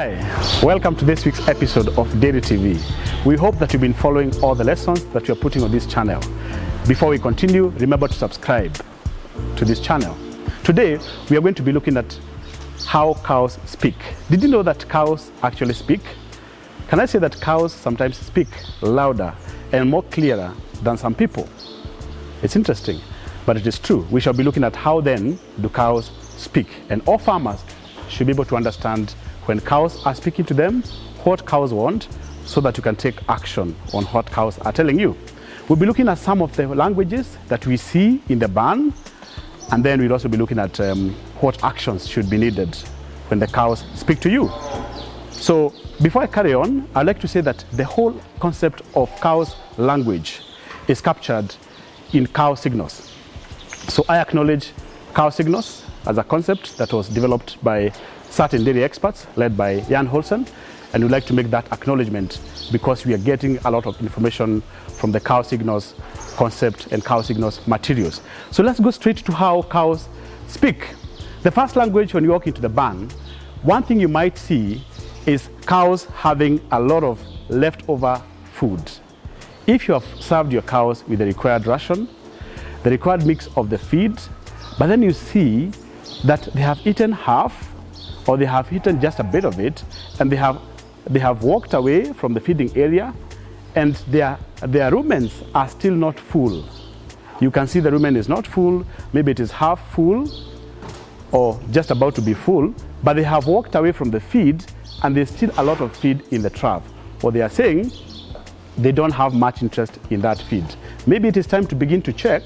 Hi, welcome to this week's episode of Dairy TV. We hope that you've been following all the lessons that we're putting on this channel. Before we continue, remember to subscribe to this channel. Today, we are going to be looking at how cows speak. Did you know that cows actually speak? Can I say that cows sometimes speak louder and more clearer than some people? It's interesting, but it is true. We shall be looking at how then do cows speak, and all farmers should be able to understand when cows are speaking to them, what cows want, so that you can take action on what cows are telling you. We'll be looking at some of the languages that we see in the barn, and then we'll also be looking at what actions should be needed when the cows speak to you. So before I carry on, I'd like to say that the whole concept of cows' language is captured in cow signals. So I acknowledge cow signals as a concept that was developed by certain dairy experts led by Jan Holsen, and we'd like to make that acknowledgement because we are getting a lot of information from the cow signals concept and cow signals materials. So let's go straight to how cows speak. The first language, when you walk into the barn, one thing you might see is cows having a lot of leftover food. If you have served your cows with the required ration, the required mix of the feed, but then you see that they have eaten half, or they have eaten just a bit of it, and they have walked away from the feeding area, and their rumens are still not full. You can see the rumen is not full, maybe it is half full, or just about to be full, but they have walked away from the feed, and there's still a lot of feed in the trough. What they are saying, they don't have much interest in that feed. Maybe it is time to begin to check,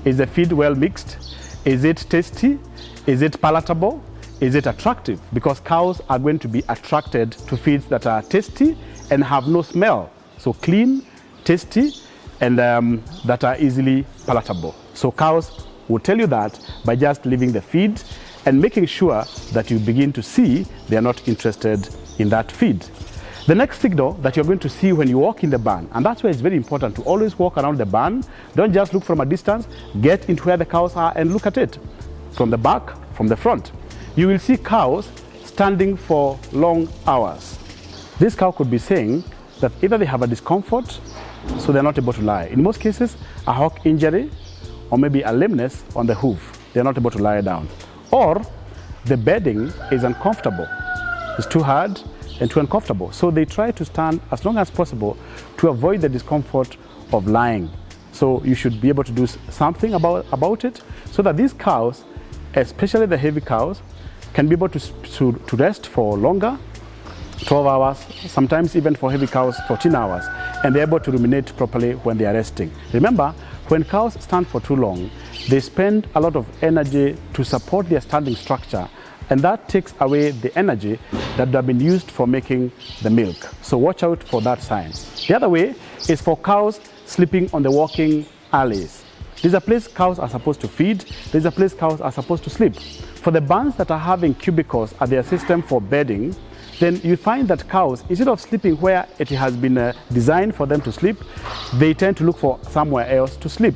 is the feed well mixed? Is it tasty? Is it palatable? Is it attractive? Because cows are going to be attracted to feeds that are tasty and have no smell. So clean, tasty, and that are easily palatable. So cows will tell you that by just leaving the feed and making sure that you begin to see they are not interested in that feed. The next signal that you're going to see when you walk in the barn, and that's why it's very important to always walk around the barn. Don't just look from a distance, get into where the cows are and look at it. From the back, from the front. You will see cows standing for long hours. This cow could be saying that either they have a discomfort, so they're not able to lie. In most cases, a hock injury, or maybe a lameness on the hoof. They're not able to lie down. Or the bedding is uncomfortable. It's too hard and too uncomfortable. So they try to stand as long as possible to avoid the discomfort of lying. So you should be able to do something about it, so that these cows, especially the heavy cows, can be able to rest for longer, 12 hours, sometimes even for heavy cows, 14 hours, and they're able to ruminate properly when they are resting. Remember, when cows stand for too long, they spend a lot of energy to support their standing structure, and that takes away the energy that would have been used for making the milk. So watch out for that sign. The other way is for cows sleeping on the walking alleys. There's a place cows are supposed to feed, there's a place cows are supposed to sleep. For the barns that are having cubicles at their system for bedding, then you find that cows, instead of sleeping where it has been designed for them to sleep, they tend to look for somewhere else to sleep.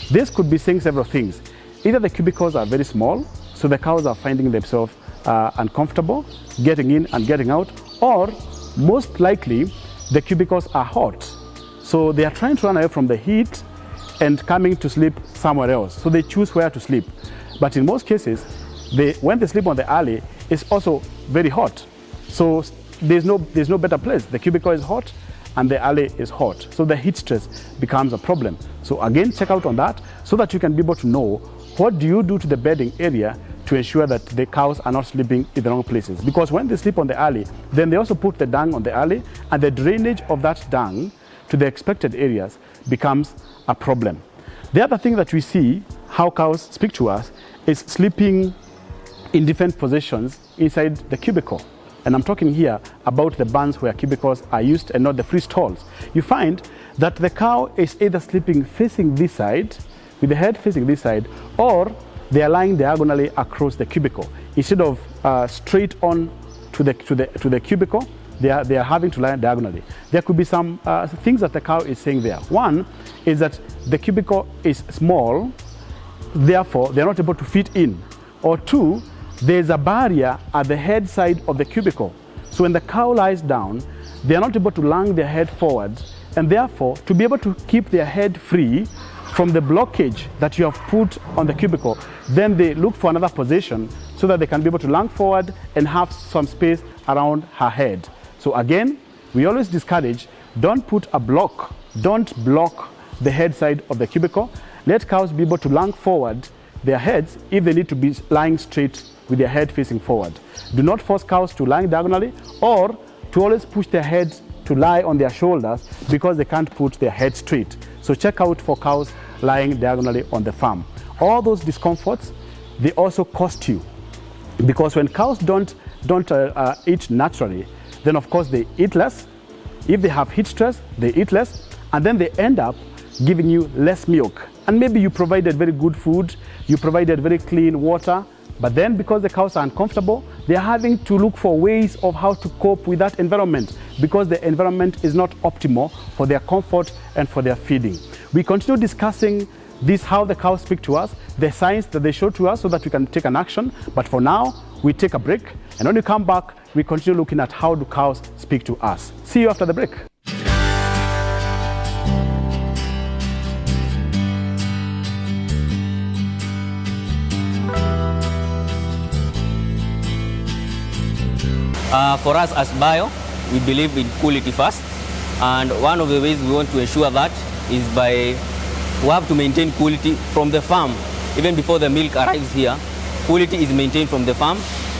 This could be saying several things. Either the cubicles are very small, so the cows are finding themselves uncomfortable, getting in and getting out, or most likely the cubicles are hot. So they are trying to run away from the heat and coming to sleep somewhere else. So they choose where to sleep. But in most cases, when they sleep on the alley, it's also very hot. So there's no better place. The cubicle is hot and the alley is hot. So the heat stress becomes a problem. So again, check out on that so that you can be able to know what do you do to the bedding area to ensure that the cows are not sleeping in the wrong places. Because when they sleep on the alley, then they also put the dung on the alley, and the drainage of that dung to the expected areas becomes a problem. The other thing that we see, how cows speak to us, is sleeping in different positions inside the cubicle. And I'm talking here about the barns where cubicles are used and not the free stalls. You find that the cow is either sleeping facing this side, with the head facing this side, or they are lying diagonally across the cubicle. Instead of straight on to the cubicle, they are having to lie diagonally. There could be some things that the cow is saying there. One is that the cubicle is small, therefore they are not able to fit in. Or two, there's a barrier at the head side of the cubicle. So when the cow lies down, they are not able to lung their head forward, and therefore, to be able to keep their head free from the blockage that you have put on the cubicle, then they look for another position so that they can be able to lung forward and have some space around her head. So again, we always discourage, don't put a block, don't block the head side of the cubicle. Let cows be able to lung forward their heads if they need to be lying straight with their head facing forward. Do not force cows to lie diagonally or to always push their heads to lie on their shoulders because they can't put their head straight. So check out for cows lying diagonally on the farm. All those discomforts, they also cost you, because when cows don't eat naturally, then of course they eat less. If they have heat stress, they eat less, and then they end up giving you less milk. And maybe you provided very good food, you provided very clean water, but then because the cows are uncomfortable, they are having to look for ways of how to cope with that environment, because the environment is not optimal for their comfort and for their feeding. We continue discussing this, how the cows speak to us, the signs that they show to us so that we can take an action. But for now, we take a break, and when we come back, we continue looking at how do cows speak to us. See you after the break. For us as bio, we believe in quality first, and one of the ways we want to ensure that is by we have to maintain quality from the farm. Even before the milk arrives here, quality is maintained from the farm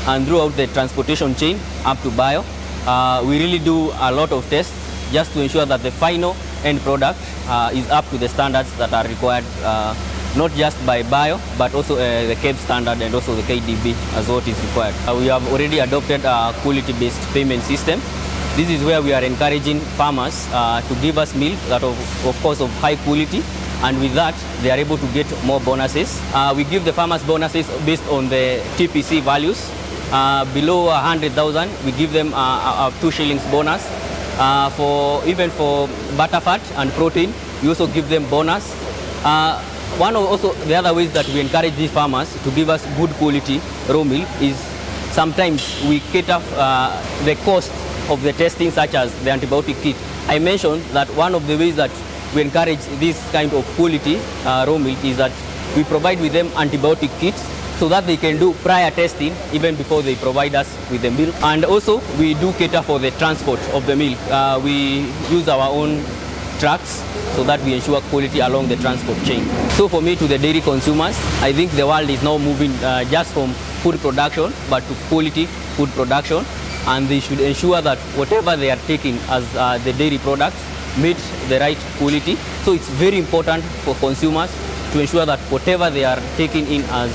and throughout the transportation chain up to bio. We really do a lot of tests just to ensure that the final end product is up to the standards that are required, not just by bio, but also the KEB standard and also the KDB as what is required. We have already adopted a quality-based payment system. This is where we are encouraging farmers to give us milk that of course of high quality, and with that they are able to get more bonuses. We give the farmers bonuses based on the TPC values. Below 100,000, we give them a 2 shillings bonus. Even for butterfat and protein, we also give them bonus. One of also the other ways that we encourage these farmers to give us good quality raw milk is sometimes we cater the cost of the testing, such as the antibiotic kit. I mentioned that one of the ways that we encourage this kind of quality raw milk is that we provide with them antibiotic kits so that they can do prior testing even before they provide us with the milk. And also we do cater for the transport of the milk. We use our own trucks so that we ensure quality along the transport chain. So for me, to the dairy consumers, I think the world is now moving just from food production but to quality food production, and they should ensure that whatever they are taking as the dairy products meet the right quality. So it's very important for consumers to ensure that whatever they are taking in as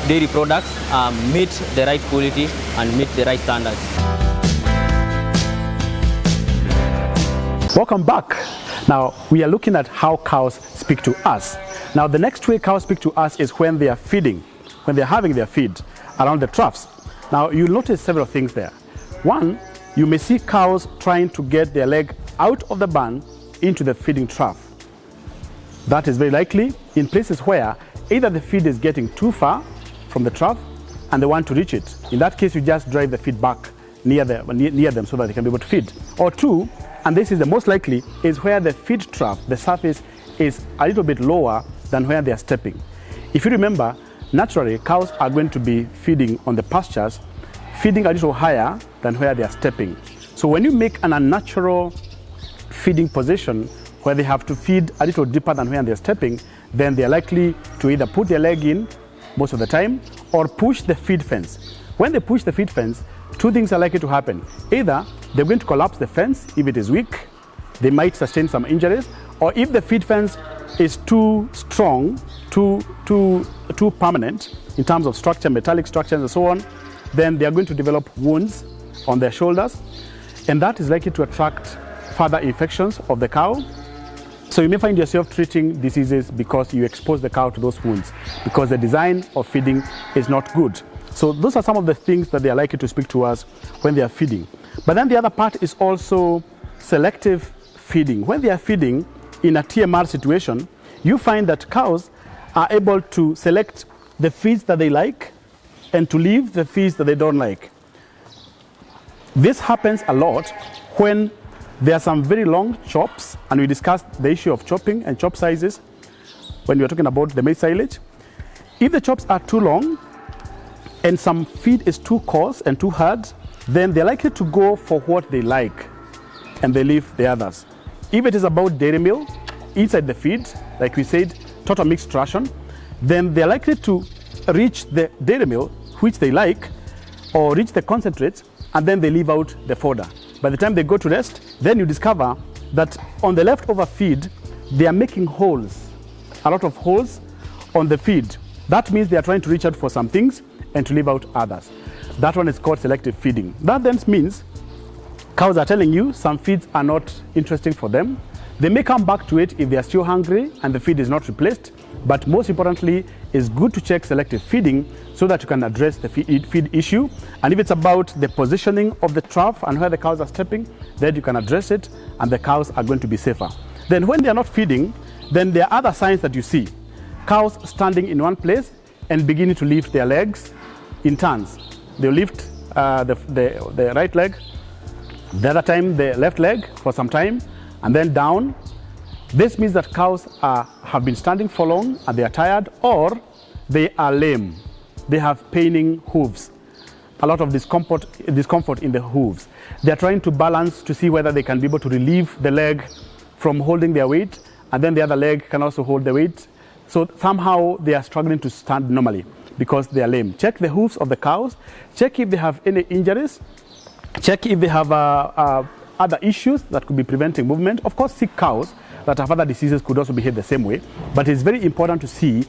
dairy products meet the right quality and meet the right standards. Welcome back. Now, we are looking at how cows speak to us. Now, the next way cows speak to us is when they are feeding, when they're having their feed around the troughs. Now, you'll notice several things there. One, you may see cows trying to get their leg out of the barn into the feeding trough. That is very likely in places where either the feed is getting too far from the trough and they want to reach it. In that case, you just drive the feed back near them so that they can be able to feed. Or two, and this is the most likely, is where the feed trough, the surface is a little bit lower than where they are stepping. If you remember, naturally cows are going to be feeding on the pastures, feeding a little higher than where they are stepping. So when you make an unnatural feeding position where they have to feed a little deeper than where they are stepping, then they are likely to either put their leg in most of the time or push the feed fence. When they push the feed fence, two things are likely to happen. Either they're going to collapse the fence if it is weak, they might sustain some injuries, or if the feed fence is too strong, too permanent in terms of structure, metallic structures and so on, then they are going to develop wounds on their shoulders, and that is likely to attract further infections of the cow. So you may find yourself treating diseases because you expose the cow to those wounds, because the design of feeding is not good. So those are some of the things that they are likely to speak to us when they are feeding. But then the other part is also selective feeding. When they are feeding in a TMR situation, you find that cows are able to select the feeds that they like and to leave the feeds that they don't like. This happens a lot when there are some very long chops, and we discussed the issue of chopping and chop sizes when we were talking about the maize silage. If the chops are too long and some feed is too coarse and too hard, then they're likely to go for what they like and they leave the others. If it is about dairy meal inside the feed, like we said, total mixed ration, then they're likely to reach the dairy meal which they like, or reach the concentrates, and then they leave out the fodder. By the time they go to rest, then you discover that on the leftover feed, they are making holes, a lot of holes on the feed. That means they are trying to reach out for some things and to leave out others. That one is called selective feeding. That then means cows are telling you some feeds are not interesting for them. They may come back to it if they are still hungry and the feed is not replaced, but most importantly, it's good to check selective feeding so that you can address the feed issue. And if it's about the positioning of the trough and where the cows are stepping, then you can address it and the cows are going to be safer. Then when they are not feeding, then there are other signs that you see. Cows standing in one place and beginning to lift their legs in turns. They lift the right leg, the other time the left leg for some time, and then down. This means that cows have been standing for long and they are tired, or they are lame. They have paining hooves, a lot of discomfort in the hooves. They are trying to balance to see whether they can be able to relieve the leg from holding their weight, and then the other leg can also hold the weight. So somehow they are struggling to stand normally because they are lame. Check the hooves of the cows. Check if they have any injuries. Check if they have other issues that could be preventing movement. Of course, sick cows that have other diseases could also behave the same way. But it's very important to see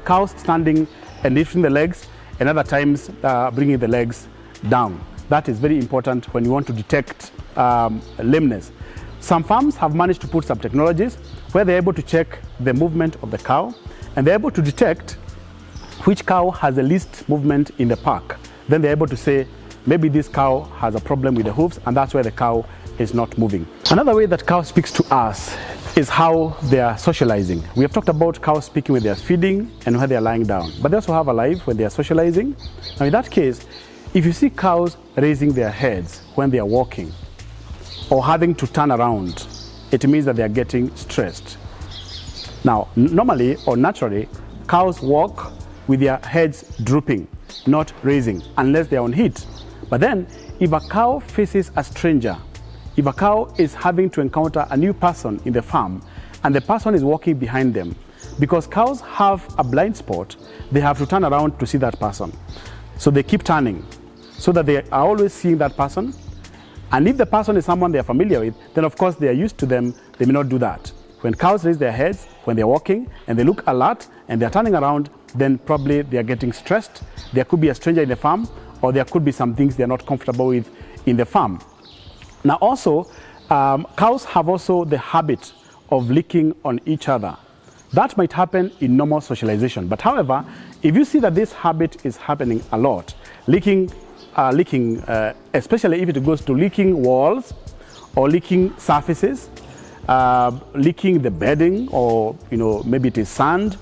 cows standing and lifting the legs, and other times bringing the legs down. That is very important when you want to detect lameness. Some farms have managed to put some technologies where they're able to check the movement of the cow, and they're able to detect which cow has the least movement in the pack. Then they're able to say, maybe this cow has a problem with the hooves, and that's why the cow is not moving. Another way that cow speaks to us is how they are socializing. We have talked about cows speaking when they are feeding and when they are lying down, but they also have a life when they are socializing. Now in that case, if you see cows raising their heads when they are walking or having to turn around, it means that they are getting stressed. Now, normally or naturally, cows walk with their heads drooping, not raising, unless they are on heat. But then, if a cow faces a stranger, if a cow is having to encounter a new person in the farm and the person is walking behind them, because cows have a blind spot, they have to turn around to see that person. So they keep turning so that they are always seeing that person. And if the person is someone they are familiar with, then of course they are used to them, they may not do that. When cows raise their heads, when they're walking and they look alert and they're turning around, then probably they are getting stressed. There could be a stranger in the farm, or there could be some things they're not comfortable with in the farm. Now also, cows have also the habit of licking on each other. That might happen in normal socialization. But however, if you see that this habit is happening a lot, licking, especially if it goes to licking walls or licking surfaces, licking the bedding, or maybe it is sand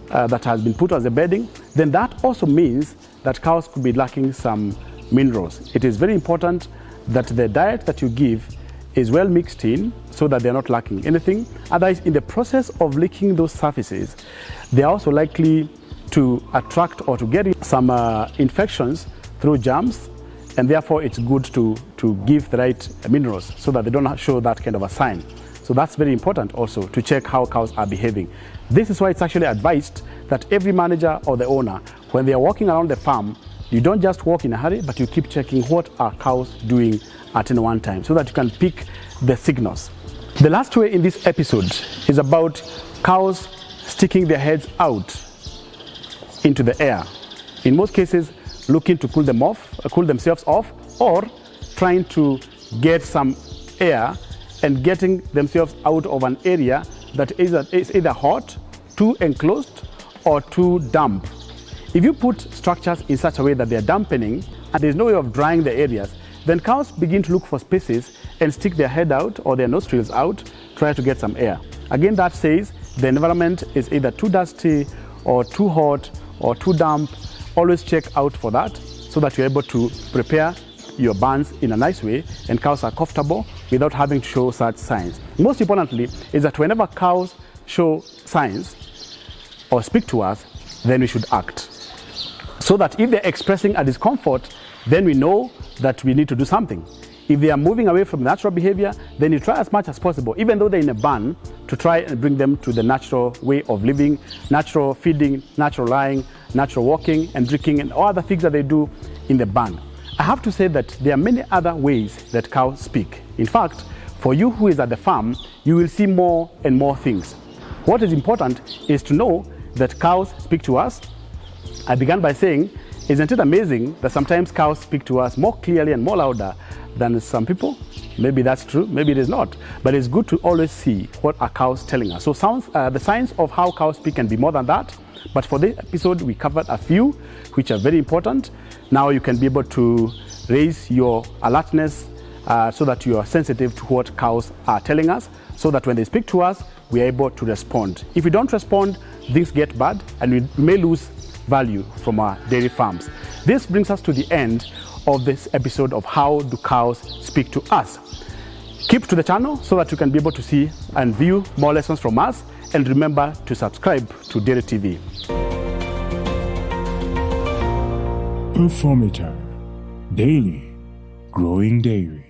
that has been put as the bedding, then that also means that cows could be lacking some minerals. It is very important that the diet that you give is well mixed in so that they're not lacking anything. Otherwise, in the process of licking those surfaces, they are also likely to attract or to get some infections through germs, and therefore it's good to give the right minerals so that they don't show that kind of a sign. So that's very important also to check how cows are behaving. This is why it's actually advised that every manager or the owner, when they are walking around the farm, you don't just walk in a hurry, but you keep checking what are cows doing at any one time so that you can pick the signals. The last way in this episode is about cows sticking their heads out into the air. In most cases, looking to cool themselves off, or trying to get some air and getting themselves out of an area that is either hot, too enclosed, or too damp. If you put structures in such a way that they are dampening and there's no way of drying the areas, then cows begin to look for spaces and stick their head out or their nostrils out, try to get some air. Again, that says the environment is either too dusty or too hot or too damp. Always check out for that so that you're able to prepare your barns in a nice way and cows are comfortable without having to show such signs. Most importantly is that whenever cows show signs or speak to us, then we should act. So that if they're expressing a discomfort, then we know that we need to do something. If they are moving away from natural behavior, then you try as much as possible, even though they're in a barn, to try and bring them to the natural way of living, natural feeding, natural lying, natural walking and drinking, and all other things that they do in the barn. I have to say that there are many other ways that cows speak. In fact, for you who is at the farm, you will see more and more things. What is important is to know that cows speak to us. I began by saying, isn't it amazing that sometimes cows speak to us more clearly and more louder than some people? Maybe that's true, maybe it is not. But it's good to always see what are cows telling us. So the signs of how cows speak can be more than that. But for this episode, we covered a few which are very important. Now you can be able to raise your alertness so that you are sensitive to what cows are telling us, so that when they speak to us, we are able to respond. If we don't respond, things get bad and we may lose value from our dairy farms. This brings us to the end of this episode of how do cows speak to us. Keep to the channel so that you can be able to see and view more lessons from us, and remember to subscribe to Dairy TV. Performator, daily growing dairy.